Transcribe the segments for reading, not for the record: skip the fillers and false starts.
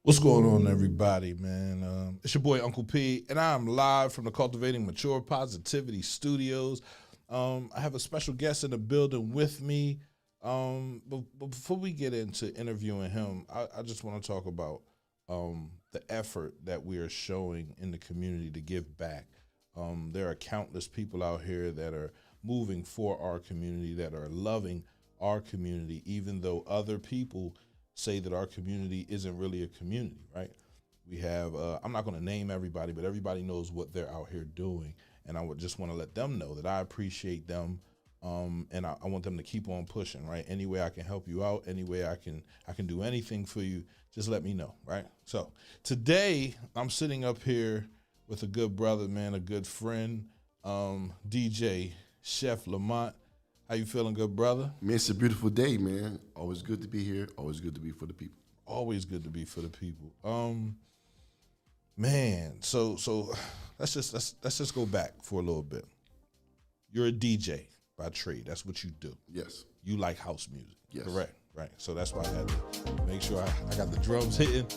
What's going on, everybody, man? It's your boy, Uncle P, and I'm live from the Cultivating Mature Positivity Studios. I have a special guest in the building with me. But before we get into interviewing him, I just want to talk about the effort that we are showing in the community to give back. There are countless people out here that are moving for our community, that are loving our community, even though other people say that our community isn't really a community, right? We have, I'm not going to name everybody, but everybody knows what they're out here doing. And I would just want to let them know that I appreciate them. And I want them to keep on pushing, right? Any way I can help you out, any way I can do anything for you, just let me know, right? So today I'm sitting up here with a good brother, man, a good friend, DJ CHEF Lamont. How you feeling, good brother? Man, it's a beautiful day, man. Always good to be here. Always good to be for the people. Always good to be for the people. Man, so let's just go back for a little bit. You're a DJ by trade. That's what you do. Yes. You like house music. Yes. Correct. Right. So that's why I had to make sure I got the drums hitting.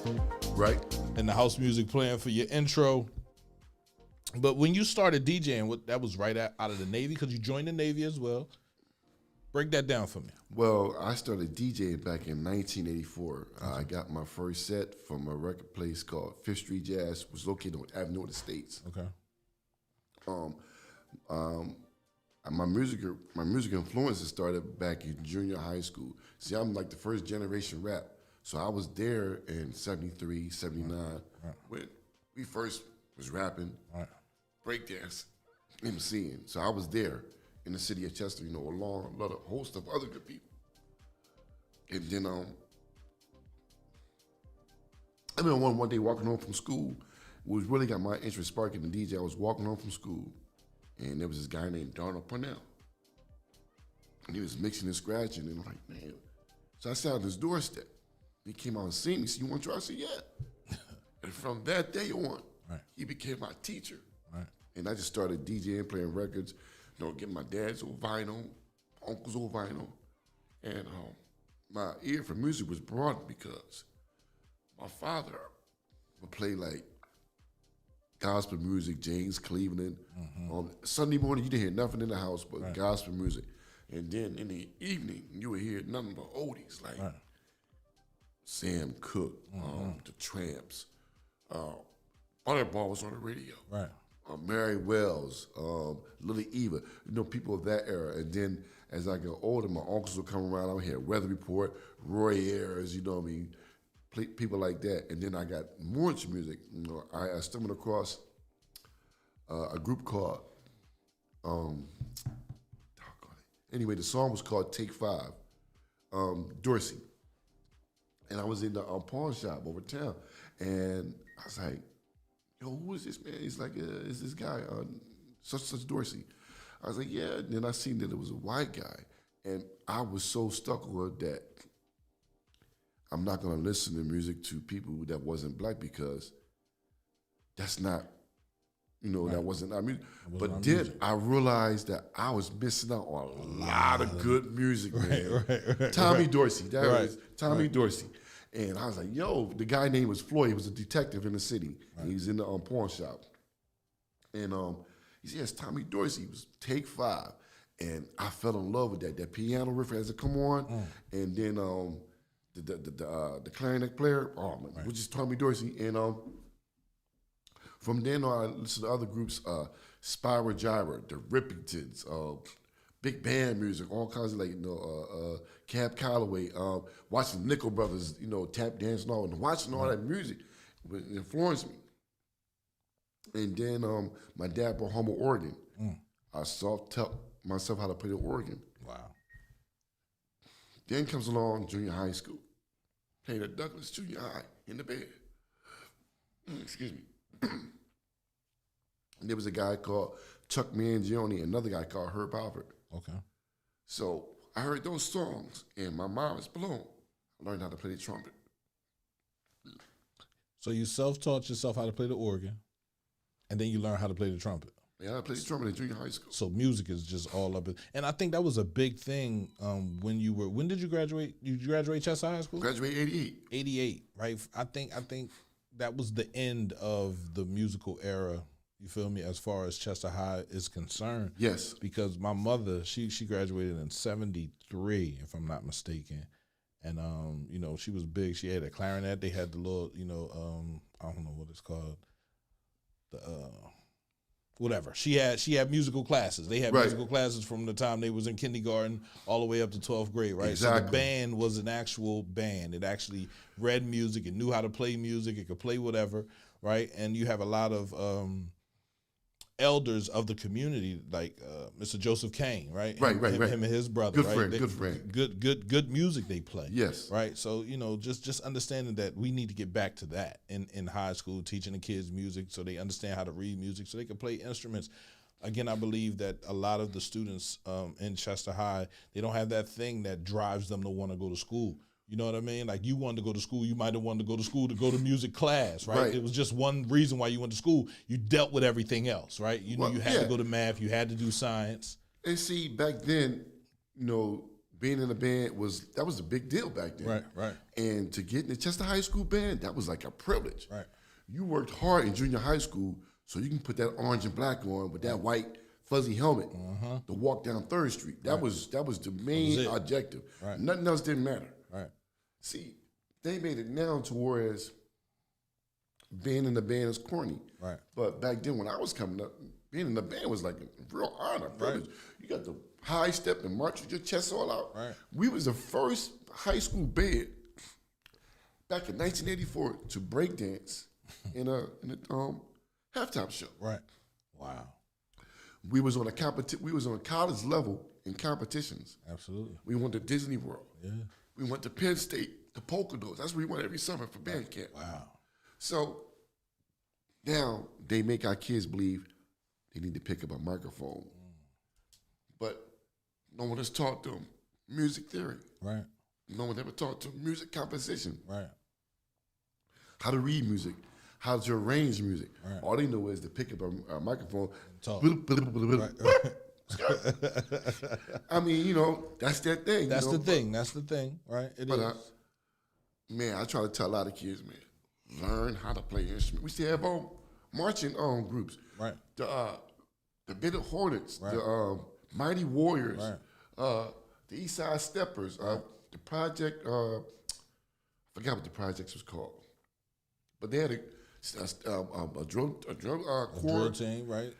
Right. And the house music playing for your intro. But when you started DJing, that was right out of the Navy, because you joined the Navy as well. Break that down for me. Well, I started DJing back in 1984. I got my first set from a record place called Fifth Street Jazz, which was located on Avenue of the States. Okay. My music influences started back in junior high school. See, I'm like the first generation rap. So I was there in 73, 79, when we first was rapping, breakdance, MCing. So I was there in the city of Chester, along a host of other good people. And then, I remember one day walking home from school, what really got my interest sparking the DJ. I was walking home from school, and there was this guy named Darnell Purnell. And he was mixing and scratching, and I'm like, man. So I sat on his doorstep. He came out and seen me. He said, "You want to try?" I said, "Yeah." And from that day on, he became my teacher. Right. And I just started DJing, playing records, getting my dad's old vinyl, uncle's old vinyl. And my ear for music was broadened because my father would play like gospel music, James Cleveland. Sunday morning, you didn't hear nothing in the house but gospel music. And then in the evening, you would hear nothing but oldies like Sam Cooke, the Tramps. Butterball was on the radio. Right. Mary Wells, Lily Eva, people of that era. And then as I got older, my uncles would come around. I would hear Weather Report, Roy Ayers, people like that. And then I got more into music. I stumbled across a group called, anyway, the song was called Take Five, Dorsey. And I was in the pawn shop over town. And I was like, "Yo, who is this, man?" He's like, "It's this guy, such Dorsey." I was like, "Yeah." And then I seen that it was a white guy. And I was so stuck on it that I'm not going to listen to music to people that wasn't black, because that's not, that wasn't our music. But then I realized that I was missing out on a lot of good music, man. Tommy Dorsey, that was Tommy Dorsey. And I was like, yo, the guy name was Floyd. He was a detective in the city. And he was in the pawn shop. And he said, yes, Tommy Dorsey. It was take 5. And I fell in love with that. That piano riff as it come on. And then the clarinet player, which is Tommy Dorsey. And from then on, I listened to other groups, Spyro Gyra, the Rippingtons, big band music, all kinds of Cab Calloway, watching Nickel Brothers, tap dance and all, and watching all that music influenced me. And then my dad brought home an organ. I taught myself how to play the organ. Wow. Then comes along junior high school. Played at Douglas Junior High in the band. Excuse me. And there was a guy called Chuck Mangione, another guy called Herb Alpert. Okay. So I heard those songs, and my mind was blown. I learned how to play the trumpet. So you self-taught yourself how to play the organ, and then you learned how to play the trumpet. Yeah, I played the trumpet in junior high school. So music is just all up. And I think that was a big thing when did you graduate? You graduate Chester High School? Graduated 88. 88, right? I think that was the end of the musical era, you feel me, as far as Chester High is concerned. Yes. Because my mother, she graduated in 73, if I'm not mistaken. And she was big. She had a clarinet. They had the little, I don't know what it's called. Whatever. She had musical classes. They had musical classes from the time they was in kindergarten all the way up to 12th grade, right? Exactly. So the band was an actual band. It actually read music. It knew how to play music. It could play whatever, right? And you have a lot of elders of the community, like Mr. Joseph Kane, right? Him and his brother, good right? friend. Good music they play. Yes. Right. So, just understanding that we need to get back to that in high school, teaching the kids music so they understand how to read music, so they can play instruments. Again, I believe that a lot of the students in Chester High, they don't have that thing that drives them to want to go to school. You know what I mean? Like, you wanted to go to school, you might have wanted to go to school to go to music class, right? It was just one reason why you went to school. You dealt with everything else, right? You had to go to math, you had to do science. And see, back then, being in a band was a big deal back then. Right. And to get in the Chester High School band, that was like a privilege. Right. You worked hard in junior high school so you can put that orange and black on with that white fuzzy helmet to walk down 3rd Street. That was the main objective. Right. Nothing else didn't matter. Right. See, they made it now to whereas being in the band is corny. Right. But back then when I was coming up, being in the band was like a real honor, privilege. You got the high step and march with your chest all out. Right. We was the first high school band back in 1984 to break dance in a halftime show. Right. Wow. We was on a college level in competitions. Absolutely. We went to Disney World. Yeah. We went to Penn State, the Polka Dots. That's where we went every summer for band camp. Wow. So now they make our kids believe they need to pick up a microphone. But no one has taught them music theory. Right. No one ever taught them music composition. Right. How to read music, how to arrange music. Right. All they know is to pick up a microphone. Talk. Right. I mean, that's their thing. That's the thing, right? It is. Man, I try to tell a lot of kids, man, learn how to play an instrument. We still have marching groups. Right. The Bitter Hornets, Right. the Mighty Warriors, Right. the East Side Steppers, the project, I forgot what the project was called. But they had a drum corps team, right?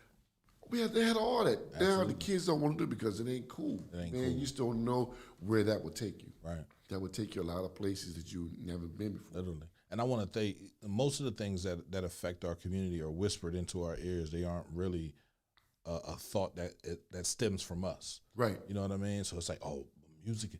They had all that. Absolutely. Now the kids don't want to do it because it ain't cool. You just don't know where that would take you. Right. That would take you a lot of places that you've never been before. Literally. And I want to say most of the things that affect our community are whispered into our ears. They aren't really a thought that stems from us. Right. You know what I mean? So it's like, oh, music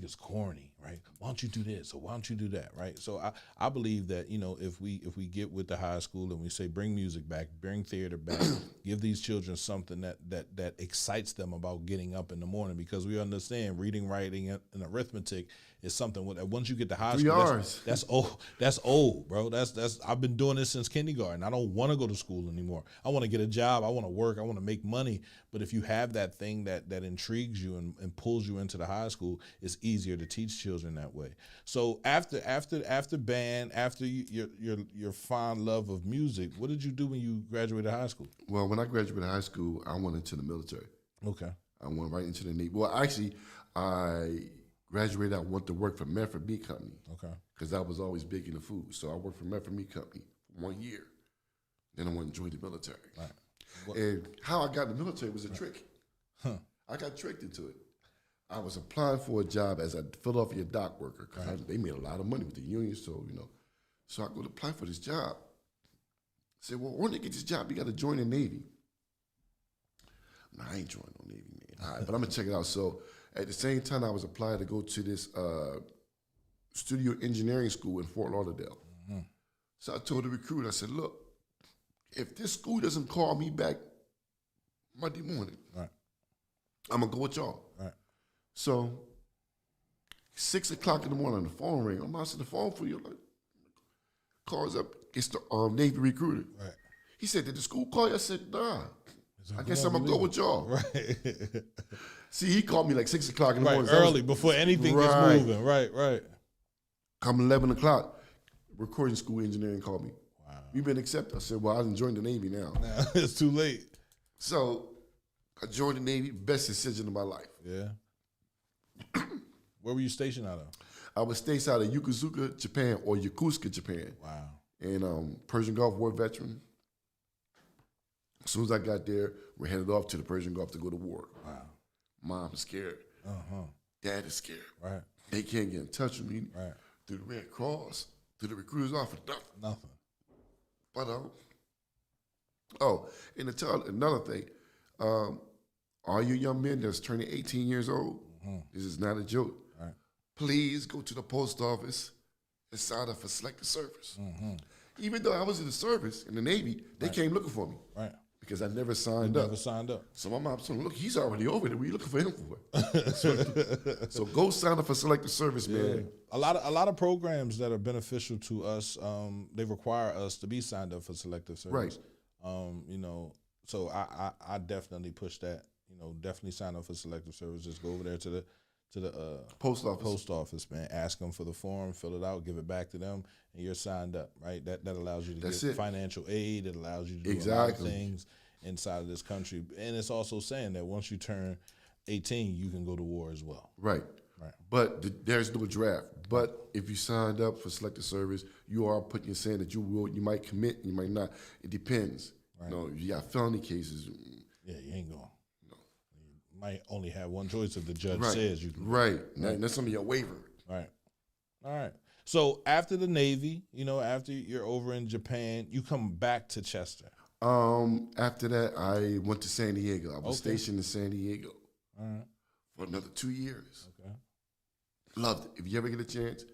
is corny, right? Why don't you do this or why don't you do that, right? So I believe that, if we get with the high school and we say bring music back, bring theater back, give these children something that excites them about getting up in the morning, because we understand reading, writing, and arithmetic is something with that. Once you get to high 3 school, hours. that's old. That's old, bro. That's I've been doing this since kindergarten. I don't want to go to school anymore. I want to get a job. I want to work. I want to make money. But if you have that thing that intrigues you and pulls you into the high school, it's easier to teach children that way. So after band, after your fond love of music, what did you do when you graduated high school? Well, when I graduated high school, I went into the military. Okay. I went right into the Navy. Well, actually, I graduated. I went to work for Medford Meat Company. Okay. Because I was always big into food. So I worked for Medford Meat Company for 1 year. Then I went to join the military. Right. And how I got in the military was a trick. Huh. I got tricked into it. I was applying for a job as a Philadelphia dock worker because they made a lot of money with the union. So, so I go to apply for this job. I said, well, when they get this job, you got to join the Navy. No, I ain't joining no Navy, man. All right, but I'm going to check it out. So at the same time, I was applying to go to this studio engineering school in Fort Lauderdale. Mm-hmm. So I told the recruiter, I said, look, if this school doesn't call me back Monday morning, right, I'm going to go with y'all. Right. So 6 o'clock in the morning, the phone ring. I'm answering the phone for you. Like, calls up. It's the Navy recruiter. Right. He said, did the school call you? I said, nah. I guess I'm going to go with y'all. Right. See, he called me like 6 o'clock in the morning. Early, before anything gets moving. Right. Come 11 o'clock, recording school engineering called me. Wow. You've been accepted. I said, well, I done joined the Navy now. It's too late. So I joined the Navy, best decision of my life. Yeah. Where were you stationed out of? I was stationed out of Yokosuka, Japan, or Yokosuka, Japan. Wow. And Persian Gulf War veteran. As soon as I got there, we're headed off to the Persian Gulf to go to war. Wow. Mom is scared. Dad is scared. Right. They can't get in touch with me. Right. Through the Red Cross, through the recruiter's office, nothing. But and to tell another thing, all you young men that's turning 18 years old, this is not a joke. Right. Please go to the post office and sign up for selective service. Even though I was in the service in the Navy, they came looking for me. Right. Because I never signed up. Never signed up. So my mom said, look, he's already over there. What are you looking for him for? So go sign up for selective service, man. A lot of programs that are beneficial to us, they require us to be signed up for selective service. Right. So I definitely push that. Definitely sign up for selective service. Just go over there to the post office, man. Ask them for the form, fill it out, give it back to them, and you're signed up, right? That allows you to get financial aid. It allows you to do a lot of things inside of this country. And it's also saying that once you turn 18, you can go to war as well. Right. But there's no draft. But if you signed up for selective service, you are saying that you might commit, you might not. It depends. Right. If you got felony cases. Yeah, you ain't going. No. You might only have one choice if the judge says you can. Right. That's some of your waiver. Right. All right. So after the Navy, after you're over in Japan, you come back to Chester. After that, I went to San Diego. I was stationed in San Diego for another 2 years. Okay. Loved it. If you ever get a chance,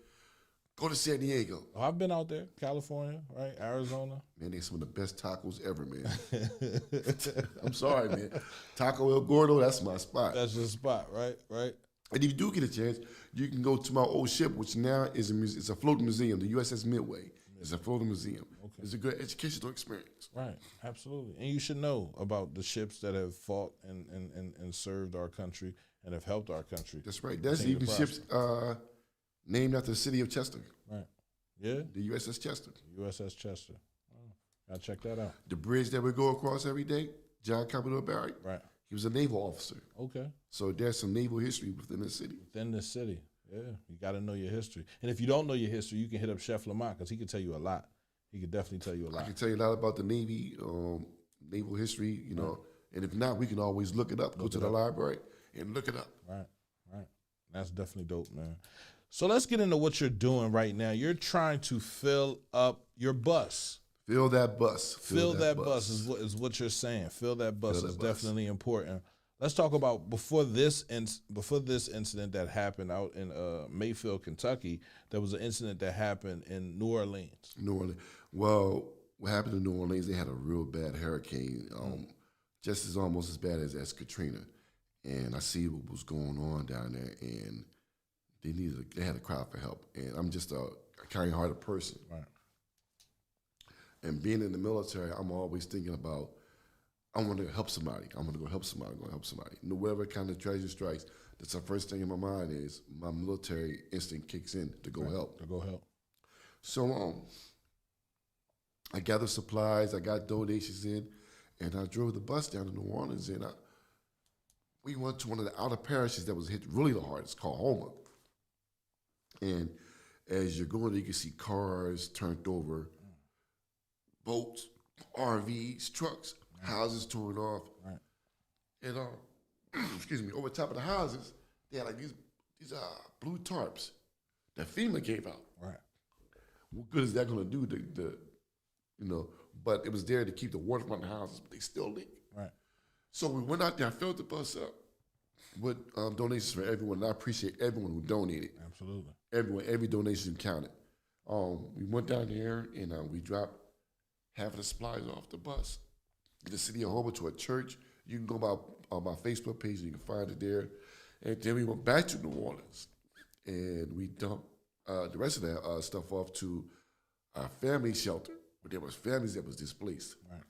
go to San Diego. Oh, I've been out there, California, right? Arizona. Man, they're some of the best tacos ever, man. I'm sorry, man. Taco El Gordo, that's my spot. That's your spot, right? And if you do get a chance, you can go to my old ship, which now is it's a floating museum, the USS Midway. It's a floating museum. Okay. It's a good educational experience. Right, absolutely. And you should know about the ships that have fought and served our country and have helped our country. That's right. There's even ships named after the city of Chester. Right. Yeah? The USS Chester. USS Chester. Oh, gotta check that out. The bridge that we go across every day, John Commodore Barry. Right. He was a naval officer. Okay. So there's some naval history within the city. Within the city. Yeah, you got to know your history. And if you don't know your history, you can hit up CHEF Lamont because he can tell you a lot. He can definitely tell you a lot. I can tell you a lot about the Navy, naval history, And if not, we can always look it up. Go to the library and look it up. Right. That's definitely dope, man. So let's get into what you're doing right now. You're trying to fill up your bus. Fill that bus. Fill that bus is what you're saying. Fill that bus is definitely important. Let's talk about before this incident that happened out in Mayfield, Kentucky. There was an incident that happened in New Orleans. Well, what happened in New Orleans? They had a real bad hurricane, just almost as bad as Katrina. And I see what was going on down there, and they had a cry for help, and I'm just a kind-hearted person. Right. And being in the military, I'm always thinking about, I want to help somebody. I'm going to go help somebody. I'm going to help somebody. You know, whatever kind of tragedy strikes, that's the first thing in my mind is my military instinct kicks in to go help. To go help. So I gathered supplies, I got donations in, and I drove the bus down to New Orleans, and we went to one of the outer parishes that was hit really the hardest, called Houma. And as you're going, you can see cars turned over, boats, RVs, trucks, houses torn off. Right. And excuse me, over top of the houses, they had like these blue tarps that FEMA gave out. Right. What good is that going to do? But it was there to keep the water from the houses, but they still leak. Right. So we went out there, I filled the bus up with donations for everyone, and I appreciate everyone who donated. Absolutely. Everyone, every donation counted. We went down there and we dropped half of the supplies off the bus in the city of Houma to a church. You can go on my Facebook page and you can find it there. And then we went back to New Orleans and we dumped the rest of that stuff off to our family shelter, but there was families that was displaced. Right.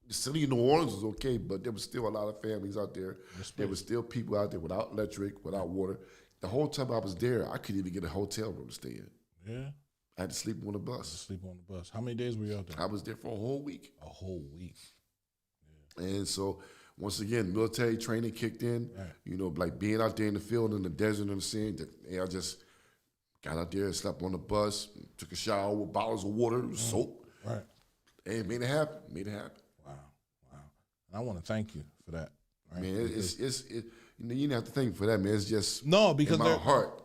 The city of New Orleans was okay, but there was still a lot of families out there. Displaced. There was still people out there without electric, without water. The whole time I was there, I couldn't even get a hotel room to stay in. Yeah. I had to sleep on the bus. Sleep on the bus. How many days were you out there? I was there for a whole week. A whole week. Yeah. And so, once again, military training kicked in. Right. You know, like being out there in the field, in the desert, and the sand. I just got out there, slept on the bus, took a shower with bottles of water, soap. Right. And made it happen. Made it happen. Wow. And I want to thank you for that. Right? Man, you didn't have to thank me for that, man. It's just because in my heart.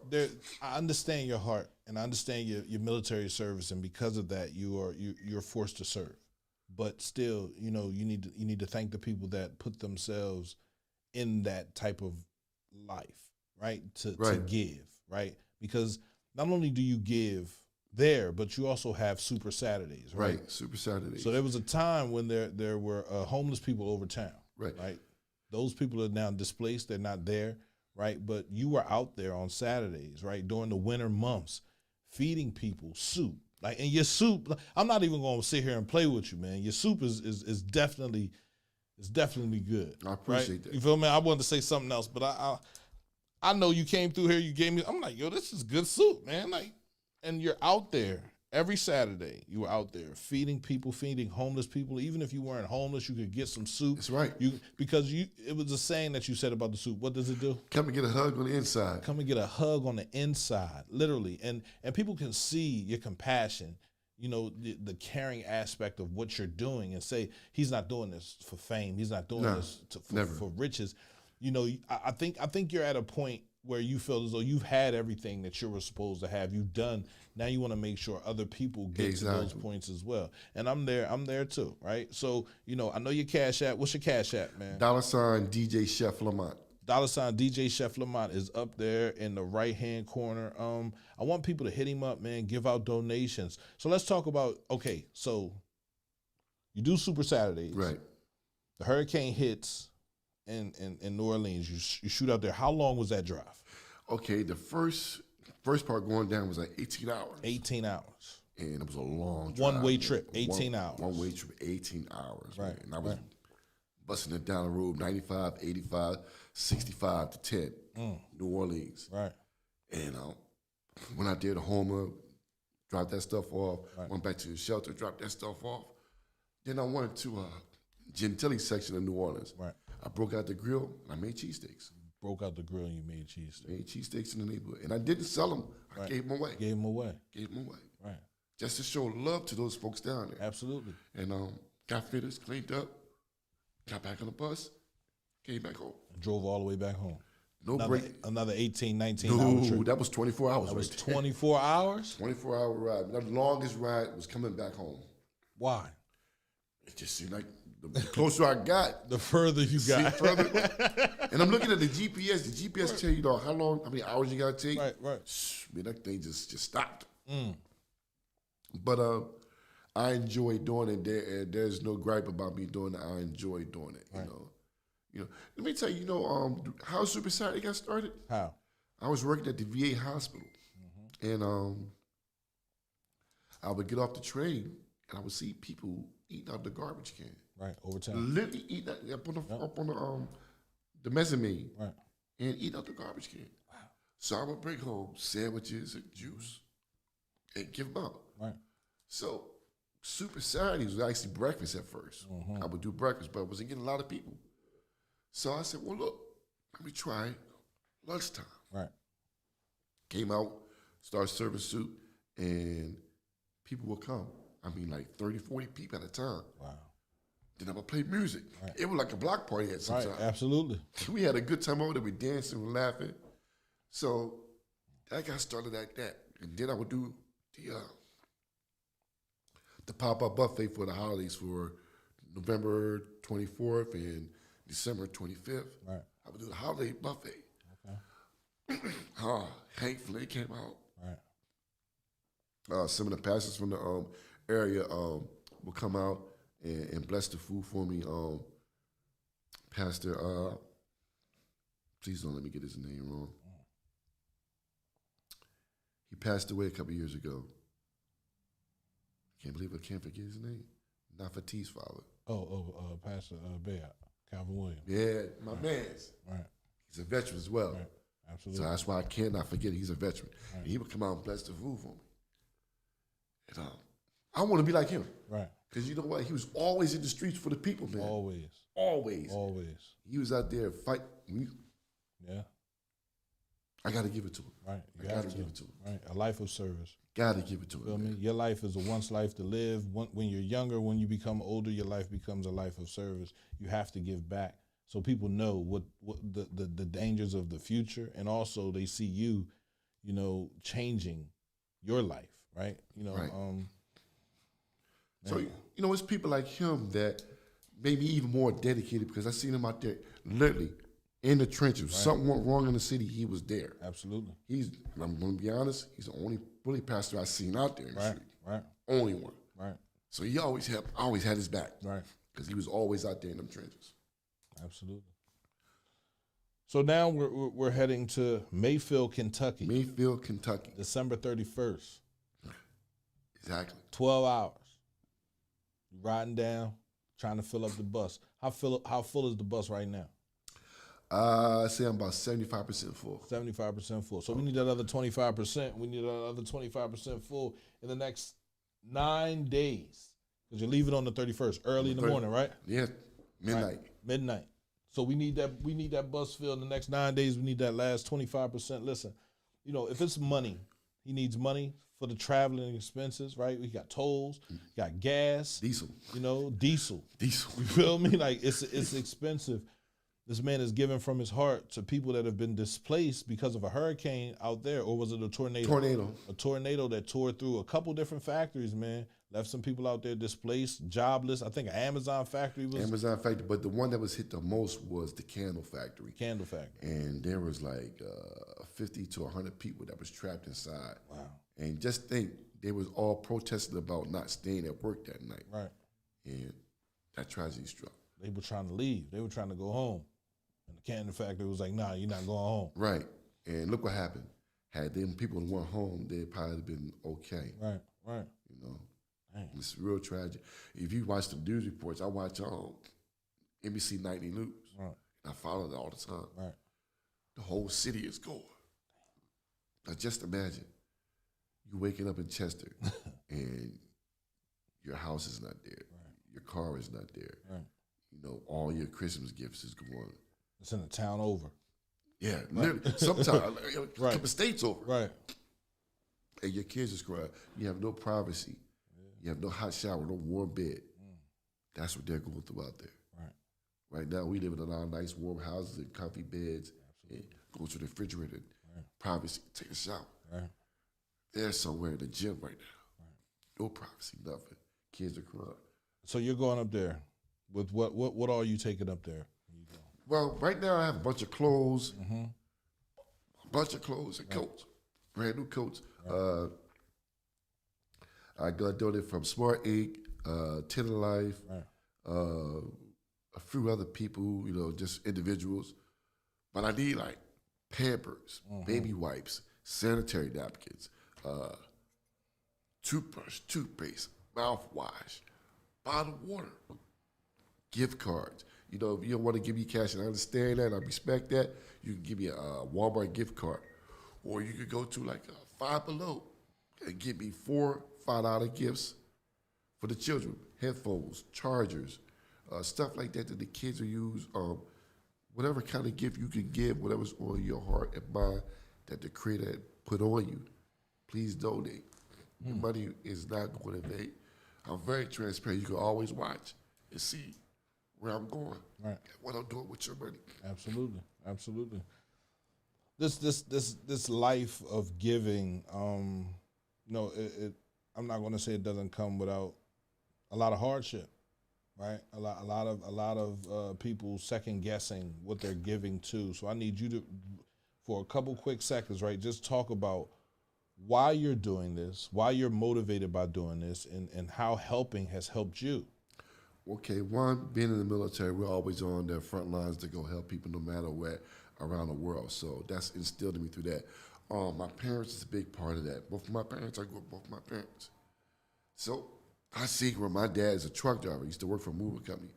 I understand your heart, and I understand your military service, and because of that, you're forced to serve. But still, you need to thank the people that put themselves in that type of life, right? To give, right? Because not only do you give there, but you also have Super Saturdays, right? Right, Super Saturdays. So there was a time when there were homeless people over town, right? Those people are now displaced; they're not there, right? But you were out there on Saturdays, right, during the winter months, feeding people soup. And your soup, I'm not even going to sit here and play with you, man. Your soup is definitely good. I appreciate that. You feel me? I wanted to say something else, but I know you came through here. You gave me. I'm like, yo, this is good soup, man. And you're out there every Saturday. You were out there feeding people, feeding homeless people. Even if you weren't homeless, you could get some soup. That's right. It was a saying that you said about the soup. What does it do? Come and get a hug on the inside. Come and get a hug on the inside, literally. And people can see your compassion, the caring aspect of what you're doing, and say, he's not doing this for fame. He's not doing this for riches. I think you're at a point where you feel as though you've had everything that you were supposed to have. You've done. Now you want to make sure other people get to those points as well. And I'm there too, right? So, I know your Cash App. What's your Cash App, man? $ DJ CHEF Lamont. $ DJ CHEF Lamont is up there in the right-hand corner. I want people to hit him up, man, give out donations. So let's talk about, okay, so you do Super Saturdays. Right. The hurricane hits in New Orleans. You shoot out there. How long was that drive? Okay, the first part going down was like 18 hours. 18 hours. And it was a long drive. One-way trip, 18 hours. One-way trip, 18 hours. Right. Man. And I was busting it down the road, 95, 85, 65 to 10, New Orleans. Right. And went out there to Houma, dropped that stuff off, went back to the shelter, dropped that stuff off. Then I went to Gentilly section of New Orleans. Right. I broke out the grill and I made cheesesteaks. Broke out the grill and you made cheesesteaks. Made cheesesteaks in the neighborhood. And I didn't sell them. I gave them away. Gave them away. Right. Just to show love to those folks down there. Absolutely. And got finished, cleaned up, got back on the bus, came back home. Drove all the way back home. Another 18, 19 hour trip. That was 24 hours. That was 24 hours? 24-hour ride. The longest ride was coming back home. Why? It just seemed like the closer I got, the further you got. And I'm looking at the GPS. The GPS tell you how many hours you got to take. Right. Man, that thing just stopped. But I enjoy doing it. There's no gripe about me doing it. I enjoy doing it. Right. You know. Let me tell you. How Super Saturday got started. How? I was working at the VA hospital, and I would get off the train, and I would see people eating out the garbage can. Right, overtime. Literally eating up on the mezzanine, Right. and eating out the garbage can. Wow. So I would bring home sandwiches and juice and give them out. Right. So Super Saturdays was actually breakfast at first. I would do breakfast, but I wasn't getting a lot of people. So I said, well, look, let me try it. Lunchtime. Right. Came out, started serving soup, and people would come. I mean, like 30, 40 people at a time. Wow. Then I would play music. Right. It was like a block party at some Right, time. absolutely. We had a good time over there. We dancing, we laughing. So I got started like that. And then I would do the pop-up buffet for the holidays for November 24th and December 25th. Right. I would do the holiday buffet. Okay. Hank Flynn came out. Right. Some of the pastors from the area would come out and bless the food for me. Pastor, please don't let me get his name wrong. He passed away a couple years ago. Can't believe I can't forget his name. Nafat's father. Pastor Bear, Calvin Williams. Yeah, my man's. Right. He's a veteran as well. Right. Absolutely. So that's why I cannot forget he's a veteran. Right. And he would come out and bless the food for me. And I want to be like him. Right. Because you know what? He was always in the streets for the people, man. Always. Always. Always. He was out there fighting. Yeah. I got to give it to him. Right. I got to give it to him. Right. A life of service. Got to give it to him. Feel me? Your life is a once life to live. When you're younger, when you become older, your life becomes a life of service. You have to give back so people know what the dangers of the future, and also they see you, changing your life, right? Right. So, it's people like him that maybe even more dedicated, because I seen him out there literally in the trenches. Right. Something went wrong in the city, he was there. Absolutely. I'm going to be honest, he's the only bully pastor I've seen out there in the street. Right. Only one. Right. So he always had his back. Right. Because he was always out there in them trenches. Absolutely. So now we're heading to Mayfield, Kentucky. Mayfield, Kentucky. December 31st. Exactly. 12 hours. You're riding down, trying to fill up the bus. How full is the bus right now? I say I'm about 75% full. 75% full. So we need that other 25%. We need that other 25% full in the next 9 days. Because you're leaving on the 31st, early in the morning, right? Yeah, midnight. Right. Midnight. So we need that bus filled in the next 9 days. We need that last 25%. Listen, if it's money, he needs money for the traveling expenses, right? We got tolls, got gas. Diesel. Diesel. Diesel. You feel me? Like, it's expensive. This man is giving from his heart to people that have been displaced because of a hurricane out there, or was it a tornado? Tornado. A tornado that tore through a couple different factories, man. Left some people out there displaced, jobless. I think an Amazon factory was. Amazon factory, but the one that was hit the most was the candle factory. Candle factory. And there was like 50 to 100 people that was trapped inside. Wow. And just think, they was all protesting about not staying at work that night. Right. And that tragedy struck. They were trying to leave. They were trying to go home. And the candle factory was like, nah, you're not going home. Right. And look what happened. Had them people went home, they'd probably have been okay. Right. Dang. It's real tragic. If you watch the news reports, I watch NBC Nightly News. Right. I follow it all the time. Right. The whole city is gone. Now just imagine you waking up in Chester and your house is not there. Right. Your car is not there. Right. All your Christmas gifts is gone. It's in the town over. Yeah, right. Literally. Sometimes a couple states over. Right. And your kids is crying. You have no privacy. You have no hot shower, no warm bed. That's what they're going through out there. Right. Right now, we live in our nice warm houses and comfy beds. And go to the refrigerator, privacy, take a shower. Right. They're somewhere in the gym right now. Right. No privacy, nothing. Kids are crying. So you're going up there with what are you taking up there? Well, right now I have a bunch of clothes, and coats, brand new coats. Right. I got donated from Smart Inc., Ten Life, a few other people, just individuals. But I need like Pampers, baby wipes, sanitary napkins, toothbrush, toothpaste, mouthwash, bottled water, gift cards. You know, if you don't want to give me cash, and I understand that, and I respect that, you can give me a Walmart gift card. Or you could go to like a Five Below and give me $4 $5 gifts for the children, headphones, chargers, stuff like that that the kids will use. Whatever kind of gift you can give, whatever's on your heart and mind that the creator put on you, please donate. The money is not going in vain. I'm very transparent. You can always watch and see where I'm going, right? What I'm doing with your money. Absolutely, absolutely. This life of giving, no, I'm not going to say it doesn't come without a lot of hardship, right? A lot of people second guessing what they're giving to. So I need you to, for a couple quick seconds, right? Just talk about why you're doing this, why you're motivated by doing this, and how helping has helped you. Okay, one, being in the military, we're always on the front lines to go help people no matter where around the world. So that's instilled in me through that. My parents is a big part of that. Both of my parents, I grew up with both my parents. So I see where my dad is a truck driver. He used to work for a moving company,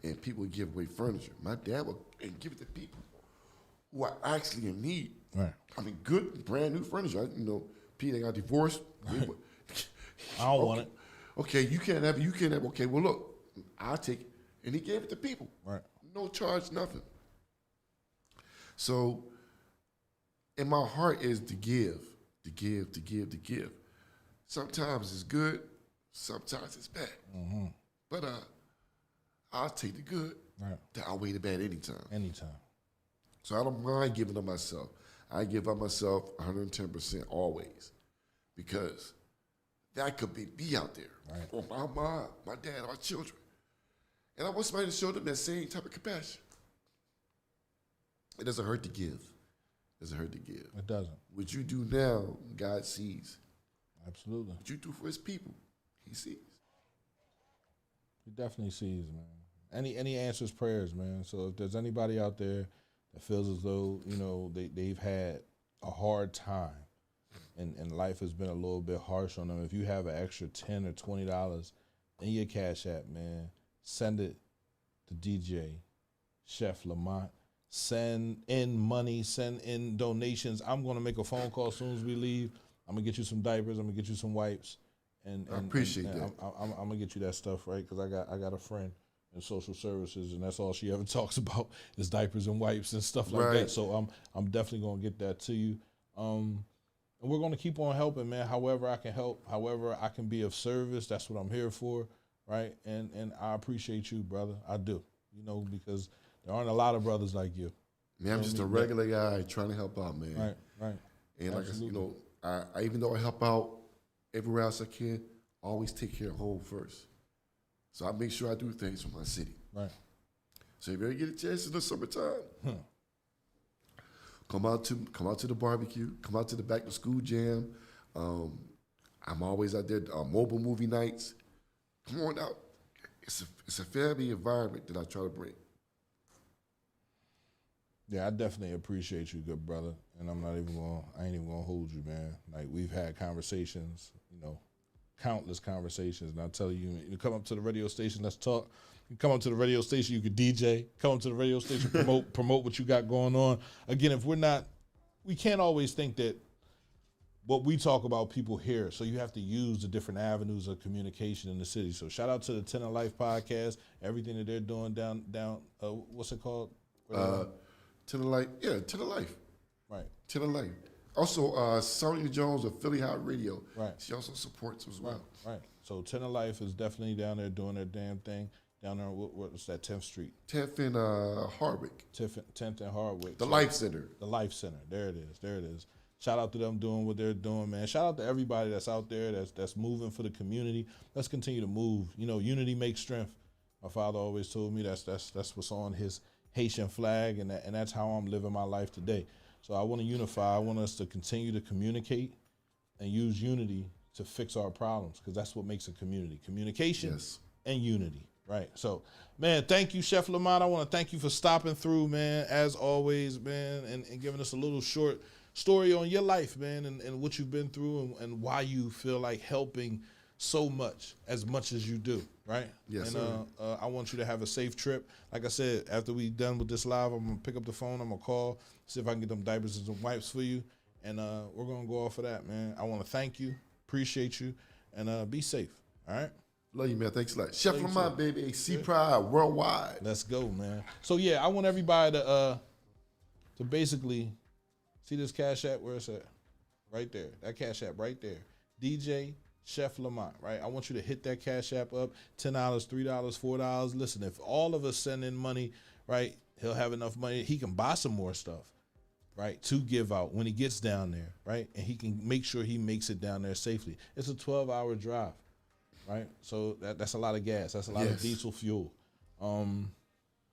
and people would give away furniture. My dad would give it to people who are actually in need. Right. I mean, good, brand new furniture. Peter got divorced. I don't want it. Okay, you can't have it. You can't have it. Okay, well, look, I'll take it. And he gave it to people. Right. No charge, nothing. So, in my heart is to give, to give, to give, to give. Sometimes it's good, sometimes it's bad. Mm-hmm. But I'll take the good. Right. I'll weigh the bad anytime. Anytime. So I don't mind giving of myself. I give of myself 110% always, because that could be me out there, right, or my mom, my dad, my children. And I want somebody to show them that same type of compassion. It doesn't hurt to give. It doesn't hurt to give. It doesn't. What you do now, God sees. Absolutely. What you do for his people, he sees. He definitely sees, man. Any answers prayers, man. So if there's anybody out there that feels as though, they've had a hard time and life has been a little bit harsh on them, if you have an extra $10 or $20 in your Cash App, man, send it to DJ CHEF Lamont. Send in money, send in donations. I'm going to make a phone call as soon as we leave. I'm going to get you some diapers. I'm going to get you some wipes. And I appreciate that. I'm going to get you that stuff, right? Because I got a friend in social services, and that's all she ever talks about is diapers and wipes and stuff like that. So I'm definitely going to get that to you. And we're going to keep on helping, man. However I can help, however I can be of service, that's what I'm here for, right? And I appreciate you, brother. I do, because there aren't a lot of brothers like you. Man, I'm just a regular guy trying to help out, man. Right. And like I even though I help out everywhere else I can, I always take care of home first. So I make sure I do things for my city. Right. So if you ever get a chance in the summertime, come out to the barbecue, come out to the back to school jam. I'm always out there, mobile movie nights. Come on out. It's a family environment that I try to bring. Yeah, I definitely appreciate you, good brother. And I ain't even gonna hold you, man. Like, we've had conversations, countless conversations. And I tell you, you come up to the radio station, let's talk. You come up to the radio station, you could DJ. Come up to the radio station, promote what you got going on. Again, we can't always think that what we talk about people hear. So you have to use the different avenues of communication in the city. So shout out to the 10 of Life podcast, everything that they're doing down, what's it called? 10 of Life, yeah, 10 of Life. Right. 10 of Life. Also, Sonia Jones of Philly Hot Radio. Right. She also supports as well. Right. So 10 of Life is definitely down there doing their damn thing. Down there, what's that, 10th Street? 10th and Hardwick. 10th and Hardwick. The Life Center. The Life Center. There it is. Shout out to them doing what they're doing, man. Shout out to everybody that's out there that's moving for the community. Let's continue to move. Unity makes strength. My father always told me that's what's on his Haitian flag, and that's how I'm living my life today. So I want to unify. I want us to continue to communicate and use unity to fix our problems, because that's what makes a community. Communication and unity. Right. So, man, thank you, Chef Lamont. I want to thank you for stopping through, man, as always, man, and giving us a little short story on your life, man, and what you've been through and why you feel like helping so much as you do, right? Yes, and I want you to have a safe trip. Like I said, after we done with this live, I'm going to pick up the phone, I'm going to call, see if I can get them diapers and some wipes for you, and we're going to go off of that, man. I want to thank you, appreciate you, and be safe, all right? Love you, man. Thanks a lot. Chef Love you Lamont, too. baby. C Pride worldwide. Let's go, man. So yeah, I want everybody to basically see this Cash App where it's at. Right there. That Cash App right there. DJ Chef Lamont, right? I want you to hit that Cash App up. $10, $3, $4. Listen, if all of us send in money, right, he'll have enough money. He can buy some more stuff, right, to give out when he gets down there, right? And he can make sure he makes it down there safely. It's a 12-hour drive. Right, so that's a lot of gas. That's a lot of diesel fuel.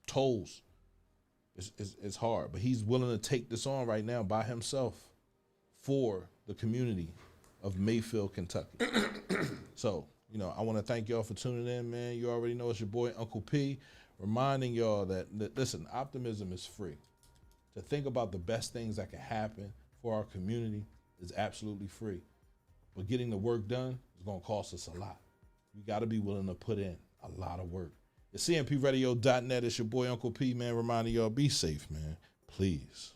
Tolls. It's hard, but he's willing to take this on right now by himself for the community of Mayfield, Kentucky. So, you know, I want to thank y'all for tuning in, man. You already know it's your boy Uncle P, reminding y'all that listen, optimism is free. To think about the best things that can happen for our community is absolutely free, but getting the work done is going to cost us a lot. We got to be willing to put in a lot of work. It's CMPRadio.net. It's your boy Uncle P, man, reminding y'all, be safe, man. Please.